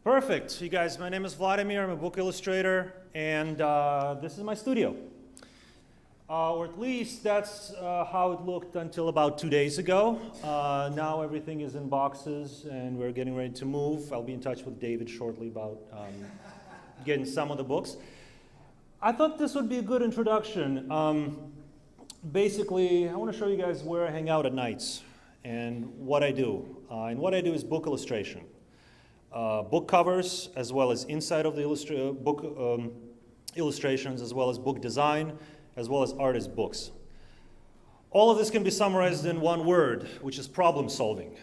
Perfect. You guys, my name is Vladimir. I'm a book illustrator, and this is my studio. Or at least that's how it looked until about 2 days ago. Now everything is in boxes, and we're getting ready to move. I'll be in touch with David shortly about getting some of the books. I thought this would be a good introduction. Basically, I want to show you guys where I hang out at nights and what I do. And what I do is book illustration. Book covers, as well as inside of the book illustrations, as well as book design, as well as artist books. All of this can be summarized in one word, which is problem solving.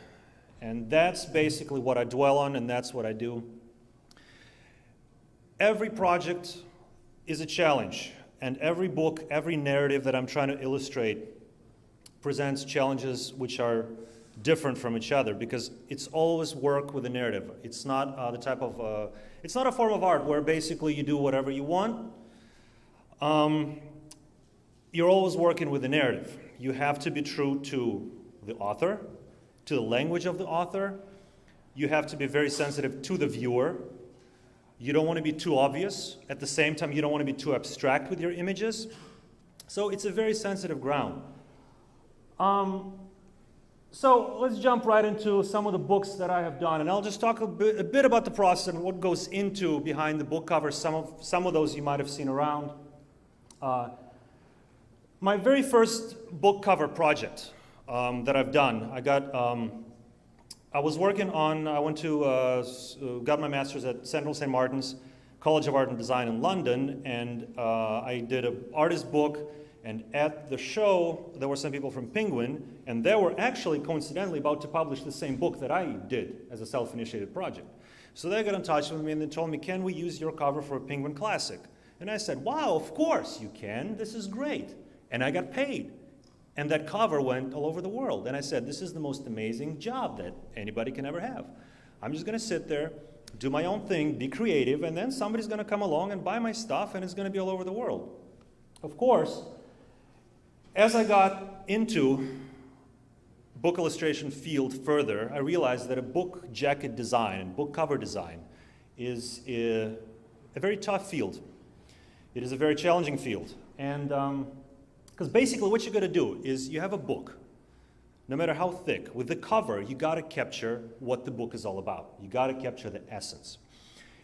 And that's basically what I dwell on, and that's what I do. Every project is a challenge, and every book, every narrative that I'm trying to illustrate presents challenges which are different from each other, because it's always work with a narrative. It's not it's not a form of art where basically you do whatever you want. You're always working with a narrative. You have to be true to the author, to the language of the author. You have to be very sensitive to the viewer. You don't want to be too obvious. At the same time, you don't want to be too abstract with your images. So it's a very sensitive ground. So let's jump right into some of the books that I have done, and I'll just talk a bit about the process and what goes into behind the book covers. Some of those you might have seen around. My very first book cover project that I've done, I was working on, I went to, got my master's at Central St. Martin's College of Art and Design in London, and I did an artist book. And at the show, there were some people from Penguin, and they were actually coincidentally about to publish the same book that I did as a self-initiated project. So they got in touch with me and they told me, can we use your cover for a Penguin Classic? And I said, wow, of course you can. This is great. And I got paid. And that cover went all over the world. And I said, this is the most amazing job that anybody can ever have. I'm just going to sit there, do my own thing, be creative, and then somebody's going to come along and buy my stuff, and it's going to be all over the world. Of course, as I got into book illustration field further, I realized that a book jacket design and book cover design is a very tough field. It is a very challenging field. And because basically what you're going to do is you have a book, no matter how thick. With the cover, you got to capture what the book is all about. You got to capture the essence.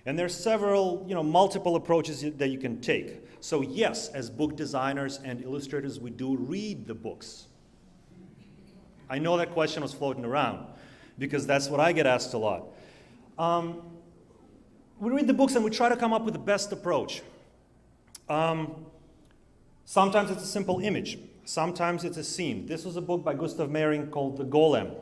And there's several, multiple approaches that you can take. So yes, as book designers and illustrators, we do read the books. I know that question was floating around, because that's what I get asked a lot. We read the books and we try to come up with the best approach. Sometimes it's a simple image. Sometimes it's a scene. This was a book by Gustav Mehring called The Golem.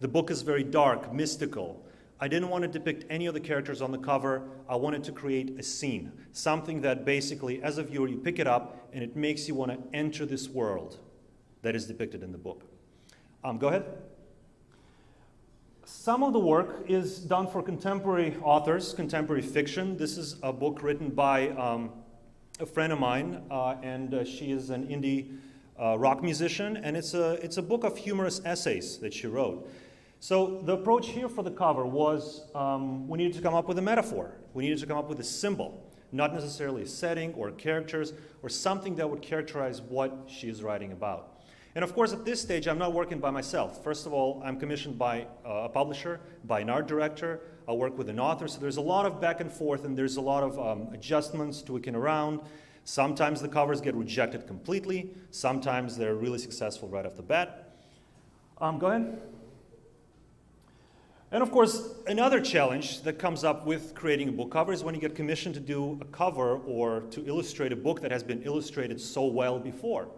The book is very dark, mystical. I didn't want to depict any of the characters on the cover. I wanted to create a scene, something that basically, as a viewer, you pick it up and it makes you want to enter this world that is depicted in the book. Go ahead. Some of the work is done for contemporary authors, contemporary fiction. This is a book written by a friend of mine, and she is an indie rock musician, and it's a book of humorous essays that she wrote. So the approach here for the cover was we needed to come up with a metaphor. We needed to come up with a symbol, not necessarily a setting or characters or something that would characterize what she is writing about. And of course, at this stage, I'm not working by myself. First of all, I'm commissioned by a publisher, by an art director. I work with an author. So there's a lot of back and forth, and there's a lot of adjustments, tweaking around. Sometimes the covers get rejected completely. Sometimes they're really successful right off the bat. Go ahead. And of course, another challenge that comes up with creating a book cover is when you get commissioned to do a cover or to illustrate a book that has been illustrated so well before.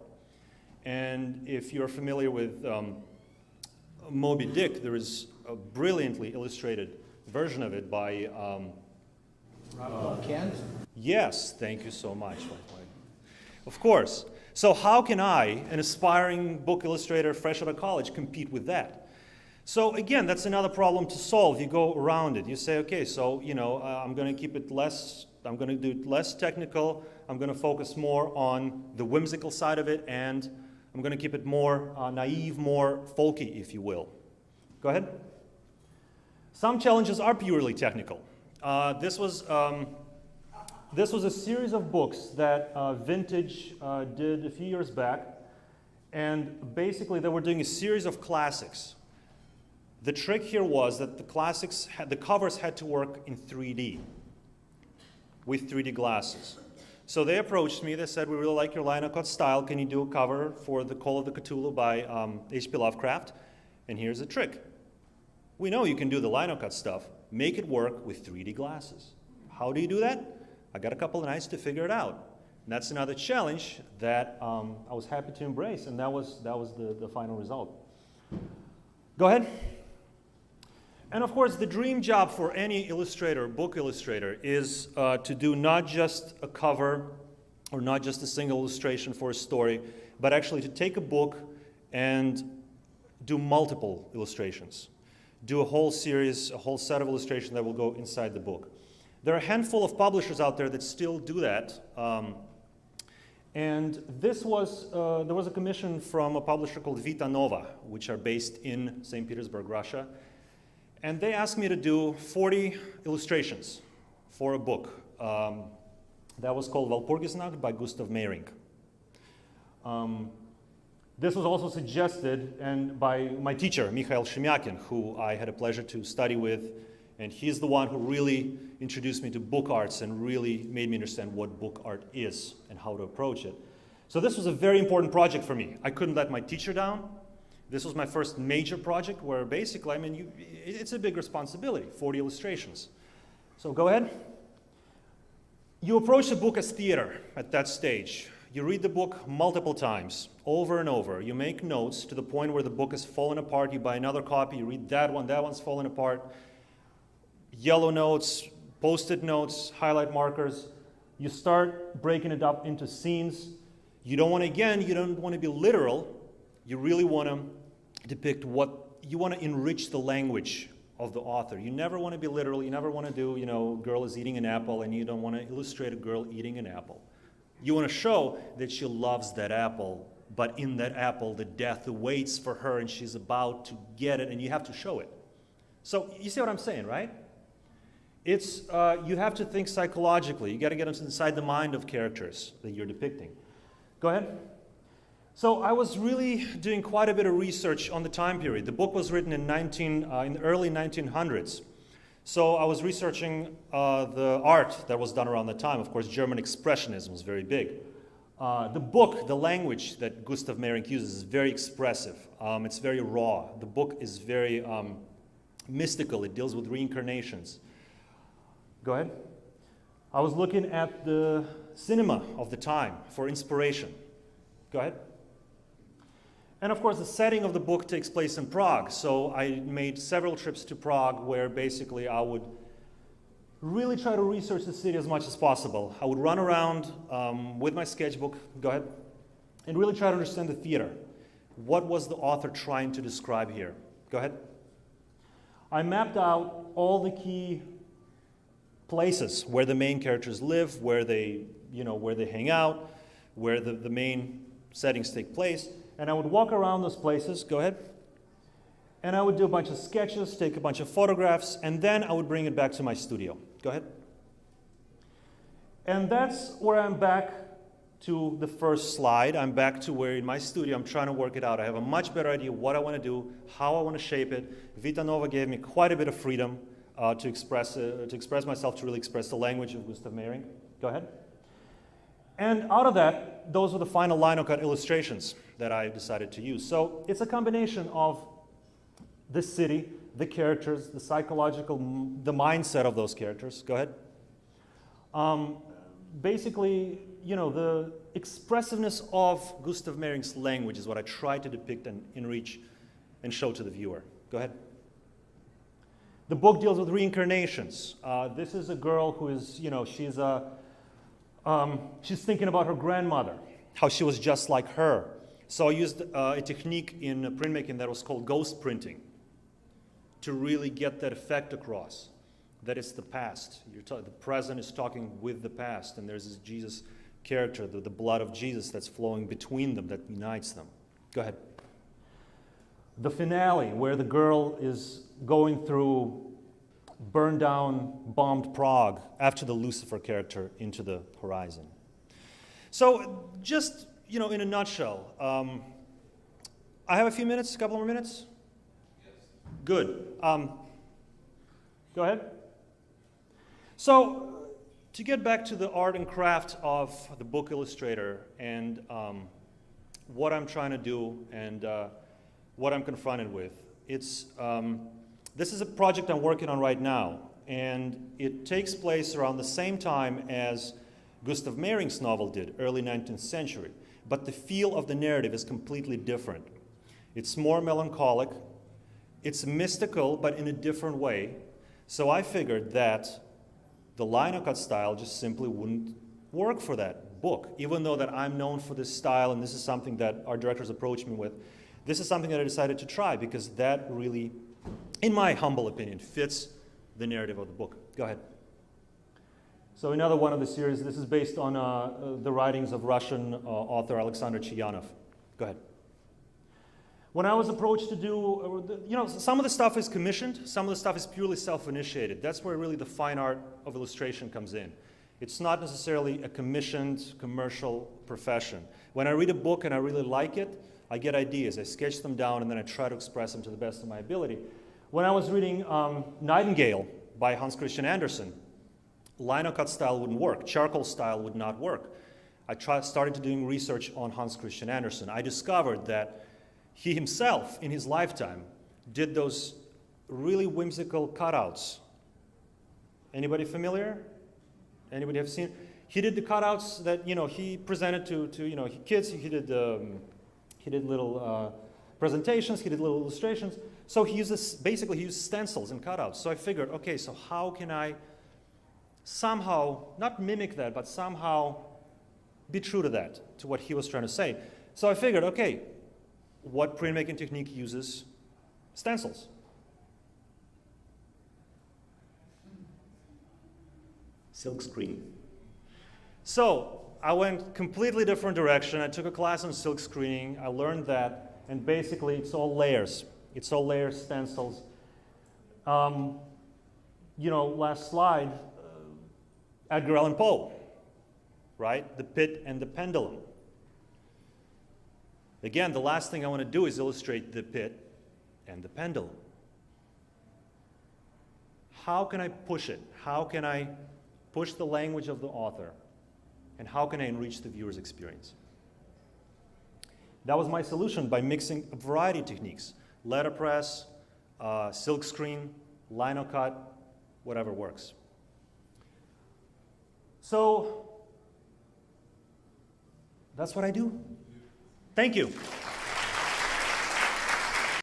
And if you're familiar with Moby Dick, there is a brilliantly illustrated version of it by Kent? Yes, thank you so much. Of course. So how can I, an aspiring book illustrator fresh out of college, compete with that? So again, that's another problem to solve. You go around it. You say, okay, so I'm going to keep it less. I'm going to do it less technical. I'm going to focus more on the whimsical side of it, and I'm going to keep it more naive, more folky, if you will. Go ahead. Some challenges are purely technical. This was a series of books that Vintage did a few years back, and basically they were doing a series of classics. The trick here was that the covers had to work in 3D, with 3D glasses. So they approached me, they said, we really like your linocut style, can you do a cover for The Call of the Cthulhu by H.P. Lovecraft? And here's the trick. We know you can do the linocut stuff, make it work with 3D glasses. How do you do that? I got a couple of nights to figure it out. And that's another challenge that I was happy to embrace, and that was the final result. Go ahead. And of course, the dream job for any illustrator, book illustrator, is to do not just a cover or not just a single illustration for a story, but actually to take a book and do multiple illustrations. Do a whole series, a whole set of illustrations that will go inside the book. There are a handful of publishers out there that still do that. And there was a commission from a publisher called Vita Nova, which are based in St. Petersburg, Russia. And they asked me to do 40 illustrations for a book. That was called Walpurgisnacht by Gustav Meyrink. This was also suggested by my teacher, Mikhail Shemyakin, who I had a pleasure to study with. And he's the one who really introduced me to book arts and really made me understand what book art is and how to approach it. So this was a very important project for me. I couldn't let my teacher down. This was my first major project where basically, I mean, it's a big responsibility, 40 illustrations. So go ahead. You approach the book as theater at that stage. You read the book multiple times, over and over. You make notes to the point where the book is falling apart. You buy another copy, you read that one's falling apart. Yellow notes, post-it notes, highlight markers. You start breaking it up into scenes. You don't want to be literal. You really want to depict you want to enrich the language of the author. You never want to be literal. You never want to do, girl is eating an apple, and you don't want to illustrate a girl eating an apple. You want to show that she loves that apple, but in that apple, the death awaits for her, and she's about to get it, and you have to show it. So you see what I'm saying, right? It's, you have to think psychologically. You got to get inside the mind of characters that you're depicting. Go ahead. So I was really doing quite a bit of research on the time period. The book was written in the early 1900s. So I was researching the art that was done around the time. Of course, German Expressionism was very big. The book, the language that Gustav Meyrink uses is very expressive. It's very raw. The book is very mystical. It deals with reincarnations. Go ahead. I was looking at the cinema of the time for inspiration. Go ahead. And of course, the setting of the book takes place in Prague. So I made several trips to Prague where basically I would really try to research the city as much as possible. I would run around with my sketchbook, go ahead, and really try to understand the theater. What was the author trying to describe here? Go ahead. I mapped out all the key places where the main characters live, where they hang out, where the main settings take place, and I would walk around those places, go ahead, and I would do a bunch of sketches, take a bunch of photographs, and then I would bring it back to my studio. Go ahead. And that's where I'm back to the first slide. I'm back to where in my studio I'm trying to work it out. I have a much better idea what I want to do, how I want to shape it. Vita Nova gave me quite a bit of freedom to express myself, to really express the language of Gustav Meyrink. Go ahead. And out of that, those were the final linocut illustrations that I decided to use. So it's a combination of the city, the characters, the the mindset of those characters. Go ahead. Basically, the expressiveness of Gustav Meyrink's language is what I try to depict and enrich and show to the viewer. Go ahead. The book deals with reincarnations. This is a girl who is, she's thinking about her grandmother, how she was just like her. So I used a technique in printmaking that was called ghost printing to really get that effect across, that it's the past. The present is talking with the past, and there's this Jesus character, the blood of Jesus that's flowing between them, that unites them. Go ahead. The finale, where the girl is going through burned down, bombed Prague after the Lucifer character Into the Horizon. So just, you know, in a nutshell, I have a few minutes, a couple more minutes? Yes. Good. Go ahead. So to get back to the art and craft of the book illustrator and what I'm trying to do and what I'm confronted with, it's, this is a project I'm working on right now, and it takes place around the same time as Gustav Mehring's novel did, early 19th century, but the feel of the narrative is completely different. It's more melancholic, it's mystical, but in a different way. So I figured that the linocut style just simply wouldn't work for that book, even though that I'm known for this style, and this is something that our directors approached me with. This is something that I decided to try because that really, in my humble opinion, fits the narrative of the book. Go ahead. So another one of the series, this is based on the writings of Russian author Alexander Chayanov. Go ahead. When I was approached to do, you know, some of the stuff is commissioned, some of the stuff is purely self-initiated. That's where really the fine art of illustration comes in. It's not necessarily a commissioned commercial profession. When I read a book and I really like it, I get ideas, I sketch them down, and then I try to express them to the best of my ability. When I was reading Nightingale by Hans Christian Andersen, linocut style wouldn't work, charcoal style would not work. I started doing research on Hans Christian Andersen. I discovered that he himself, in his lifetime, did those really whimsical cutouts. Anybody familiar? Anybody have seen? He did the cutouts that, you know, he presented to you know, kids. He did little presentations. He did little illustrations. So he uses, basically he used stencils and cutouts. So I figured, okay, so how can I somehow, not mimic that, but somehow be true to that, to what he was trying to say. So I figured, okay, what printmaking technique uses stencils? Silkscreen. So I went completely different direction. I took a class on silk screening. I learned that, and basically it's all layers. It's all layers, stencils. You know, last slide, Edgar Allan Poe, right? The Pit and the Pendulum. Again, the last thing I want to do is illustrate the pit and the pendulum. How can I push it? How can I push the language of the author? And how can I enrich the viewer's experience? That was my solution by mixing a variety of techniques. Letterpress, silkscreen, linocut, whatever works. So that's what I do. Thank you.